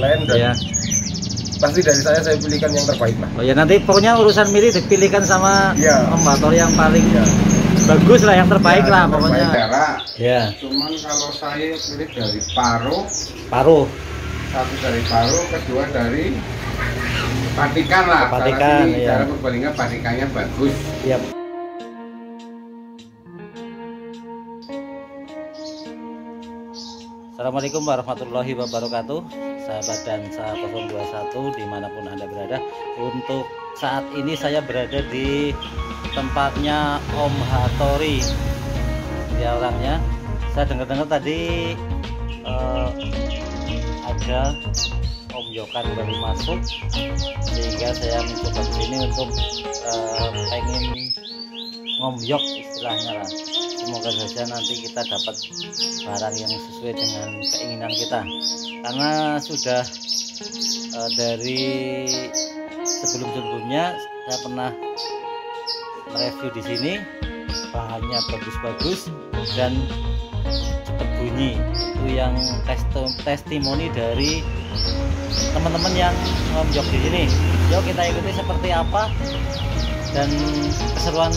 online dan ya. Pasti dari saya pilihkan yang terbaik lah. Oh ya, nanti pokoknya urusan milih dipilihkan sama ya. Om Bathori yang paling bagus lah, yang terbaik ya, lah yang pokoknya. terbaik. Ya. Cuman kalau saya pilih dari Paruh. Satu dari Paruh, kedua dari Patikan lah. Patikan, ya. ya. Cara perbandingan Patikannya bagus. Yap. Assalamualaikum warahmatullahi wabarakatuh, sahabat dan sahabat 021 dimanapun Anda berada. Untuk saat ini saya berada di tempatnya Om Hatori, dia orangnya. Saya dengar-dengar tadi ada Om Yokan baru masuk, sehingga saya mencoba di sini untuk pengen ngomyok istilahnya lah. Semoga saja nanti kita dapat barang yang sesuai dengan keinginan kita, karena sudah dari sebelum-sebelumnya saya pernah mereview di sini, bahannya bagus-bagus dan cepat bunyi. Itu yang testimoni dari teman-teman yang ngomyok di sini. Yuk kita ikuti seperti apa, dan keseruan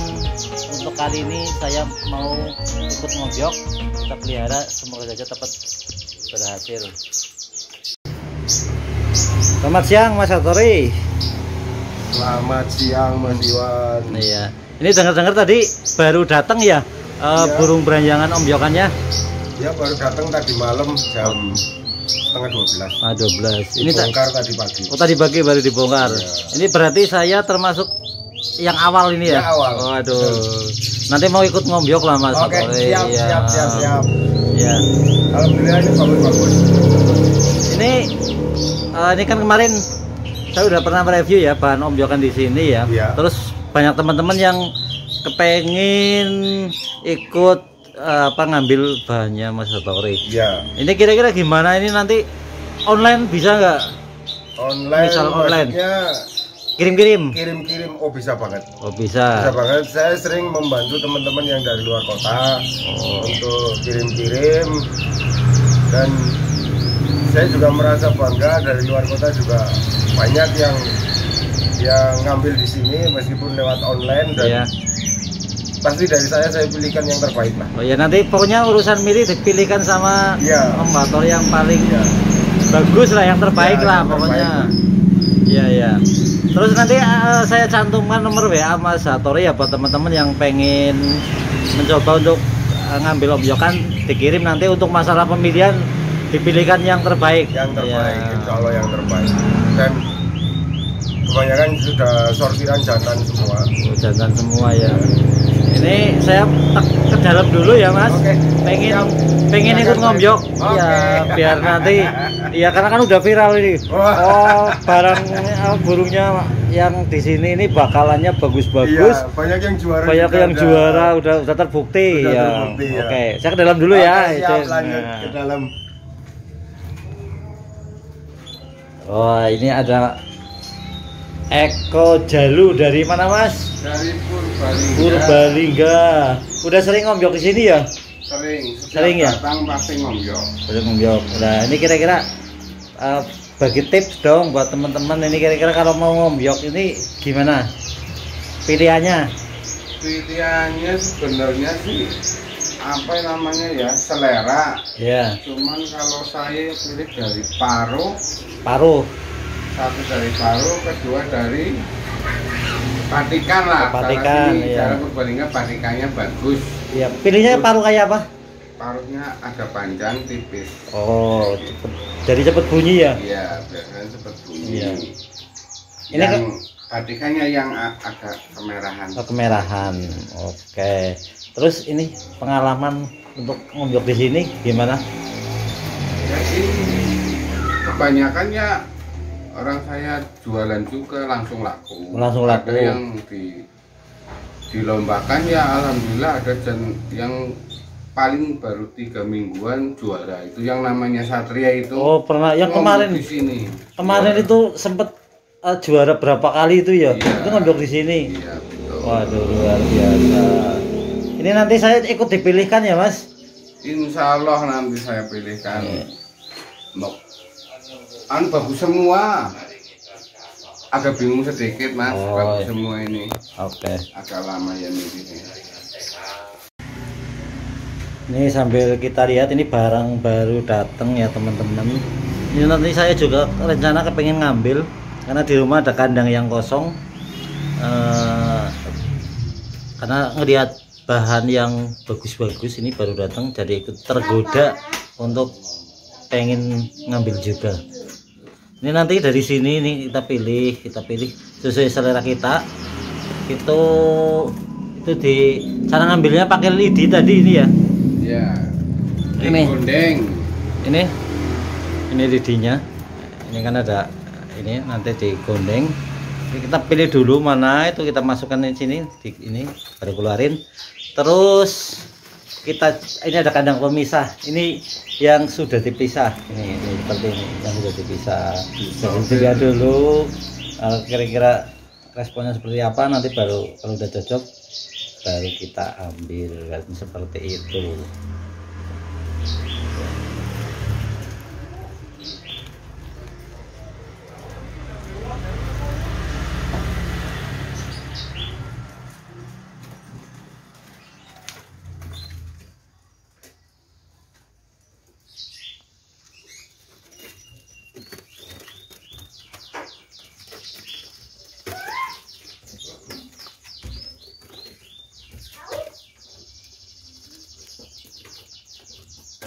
untuk kali ini saya mau ikut ngomyok, kita pelihara, semoga saja dapat berhasil. Selamat siang Mas Hatori. Selamat siang Mas Iwan. Iya. Ini dengar-dengar tadi baru datang ya, burung beranjangan Om Yokannya. Ya, baru datang tadi malam jam setengah 12. 12. Ini dibongkar tadi pagi. Oh, tadi pagi baru dibongkar. Ya. Ini berarti saya termasuk yang awal ini ya? Ya, awal. Waduh. Nanti mau ikut ngombyok lah Mas. Oke, siap. Ya. Alhamdulillah ini bagus. Ini kan kemarin saya udah pernah mereview ya bahan ombyokan di sini ya. Ya. Terus banyak teman-teman yang kepengen ikut ngambil bahannya Mas Hatori. Ya. Ini kira-kira gimana, ini nanti online bisa nggak? Online. Misal online. Kirim-kirim. Oh, bisa banget. Oh, bisa. Bisa banget. Saya sering membantu teman-teman yang dari luar kota untuk kirim-kirim, dan saya juga merasa bangga dari luar kota juga banyak yang ngambil di sini meskipun lewat online, dan ya. Pasti dari saya pilihkan yang terbaik lah. Oh ya, nanti pokoknya urusan milih dipilihkan sama Om Bathori yang paling bagus lah, yang terbaik lah pokoknya. Iya. Terus nanti saya cantumkan nomor WA Mas Hatori ya buat teman-teman yang pengen mencoba untuk ngambil ombyokan, dikirim. Nanti untuk masalah pemilihan dipilihkan yang terbaik. Yang terbaik, insya Allah yang terbaik. Dan kebanyakan sudah sortiran jantan semua. Jantan semua ya. Ini saya ke dalam dulu ya Mas. Oke. Pengen ikut ngombyok. Ya, biar nanti ya, karena kan udah viral ini. Oh, barang burungnya yang di sini ini bakalannya bagus-bagus. Iya, banyak yang juara. Udah terbukti ya. Terbukti, ya. Oke, saya ke dalam dulu ya. Siap, lanjut ke dalam. Wah, ini ada Eko Jalu dari mana Mas? Dari Purbalingga. Purbalingga. Udah sering ngombyok di sini ya? Sering ya? Datang pasti ngombyok. Udah ngombyok. Nah, ini kira-kira bagi tips dong buat teman-teman. Ini kira-kira kalau mau ngombyok ini gimana pilihannya? Pilihannya sebenarnya sih apa namanya ya, selera. Ya. Cuman kalau saya pilih dari Paruh. Satu dari Paruh, kedua dari Patikan lah. Patikan, cara perbandingan Patikannya bagus. Iya, pilihnya paruh kayak apa? Paruhnya agak panjang, tipis. Oh, cepet bunyi ya? Iya, biasanya cepet bunyi. Iya. Ini yang Patikannya yang agak kemerahan. Oh, kemerahan. Oke. Terus ini pengalaman untuk ngombyok di sini gimana? Jadi kebanyakan ya orang saya jualan juga langsung laku. Ada yang dilombakan ya, alhamdulillah ada yang paling baru 3 mingguan juara, itu yang namanya Satria itu. Oh, pernah yang kemarin di sini. Kemarin itu sempet juara berapa kali itu ya? Iya, itu ngombyok di sini. Iya, betul. Waduh, luar biasa. Ini nanti saya ikut dipilihkan ya Mas? Insya Allah nanti saya pilihkan. Bagus semua. Agak bingung sedikit mas, bagus iya. semua ini. Oke. Agak lama ya ini. Ini sambil kita lihat ini barang baru datang ya teman-teman. Ini nanti saya juga rencana kepengen ngambil karena di rumah ada kandang yang kosong. Karena ngelihat bahan yang bagus-bagus ini baru datang, jadi ikut tergoda untuk pengen ngambil juga. Ini nanti dari sini nih kita pilih sesuai selera kita. Itu di cara ngambilnya pakai lidi tadi ini ya. Ya. Ini. Gondeng. Ini lidinya. Ini kan ada ini nanti digondeng. Kita pilih dulu mana itu, kita masukkan di sini, ini baru keluarin. Terus ini ada kandang pemisah. Ini yang sudah dipisah. Ini seperti ini yang sudah dipisah. Jadi lihat dulu kira-kira responnya seperti apa, nanti baru kalau udah cocok baru kita ambil seperti itu.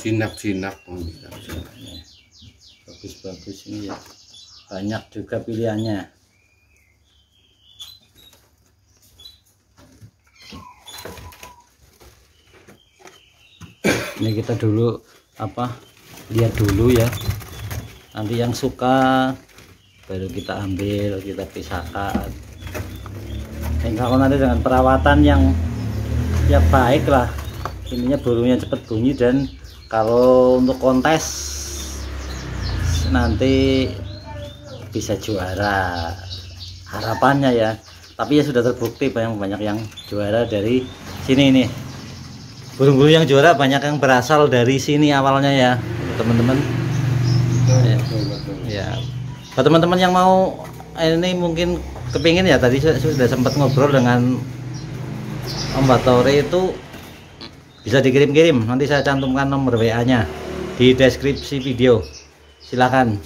Jinak-jinak. Bagus-bagus ini ya, banyak juga pilihannya. Ini kita dulu lihat dulu ya, nanti yang suka baru kita ambil, kita pisahkan. Dan kalau nanti dengan perawatan yang ya baik lah, ininya burungnya cepat bunyi, dan kalau untuk kontes nanti bisa juara, harapannya ya. Tapi ya sudah terbukti banyak yang juara dari sini nih. Burung-burung yang juara banyak yang berasal dari sini awalnya ya teman-teman. Ya, buat teman-teman yang mau ini mungkin kepingin ya, tadi sudah sempat ngobrol dengan Om Batore, itu bisa dikirim-kirim, nanti saya cantumkan nomor WA-nya di deskripsi video. Silakan.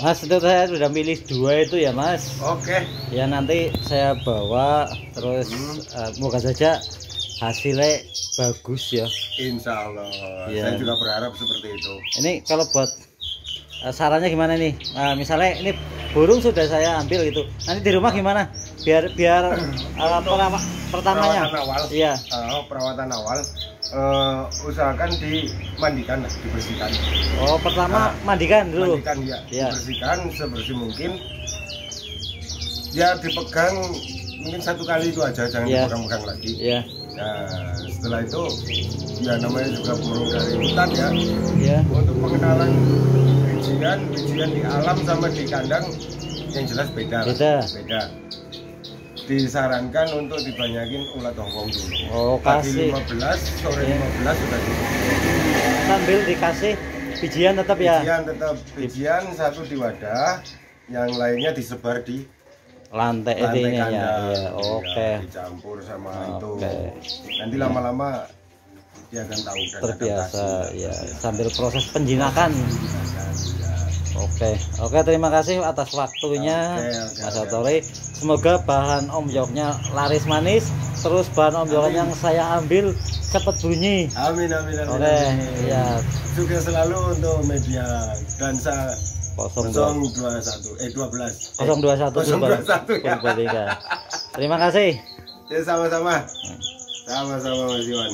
Mas, itu saya sudah pilih 2 itu ya Mas. Oke. Ya nanti saya bawa terus semoga saja hasilnya bagus ya. Insya Allah. Ya. Saya juga berharap seperti itu. Ini kalau buat sarannya gimana nih? Misalnya ini burung sudah saya ambil gitu, nanti di rumah gimana? Biar pertamanya. Perawatan awal. Iya. Perawatan awal. Usahakan dimandikan, dibersihkan. Oh, pertama mandikan dulu. Mandikan ya. Iya. Dibersihkan sebersih mungkin. Ya dipegang mungkin 1 kali itu aja, jangan dipegang-pegang lagi. Iya. Nah, setelah itu ya namanya juga burung dari hutan ya. Iya. Untuk pengenalan bijian di alam sama di kandang yang jelas beda. Beda. Disarankan untuk dibanyakin ulat hongkong dulu. Oh, pagi kasih 15, sore 15 sudah cukup. sambil dikasih bijian tetap ya. Bijian 1 di wadah, yang lainnya disebar di lantai ini ya. Iya, oke. Dicampur sama itu. Oke. Nanti lama-lama dia akan tahu dan Terbiasa adaptasi. ya sambil proses penjinakan. Oke, terima kasih atas waktunya Mas Batore. Semoga bahan Om Yoknya laris manis, terus bahan Om Yok yang saya ambil cepat bunyi. Amin. Oke, ya. Sukses selalu untuk media Dansa 021 ya. Terima kasih. Ya, sama-sama Mas Iwan.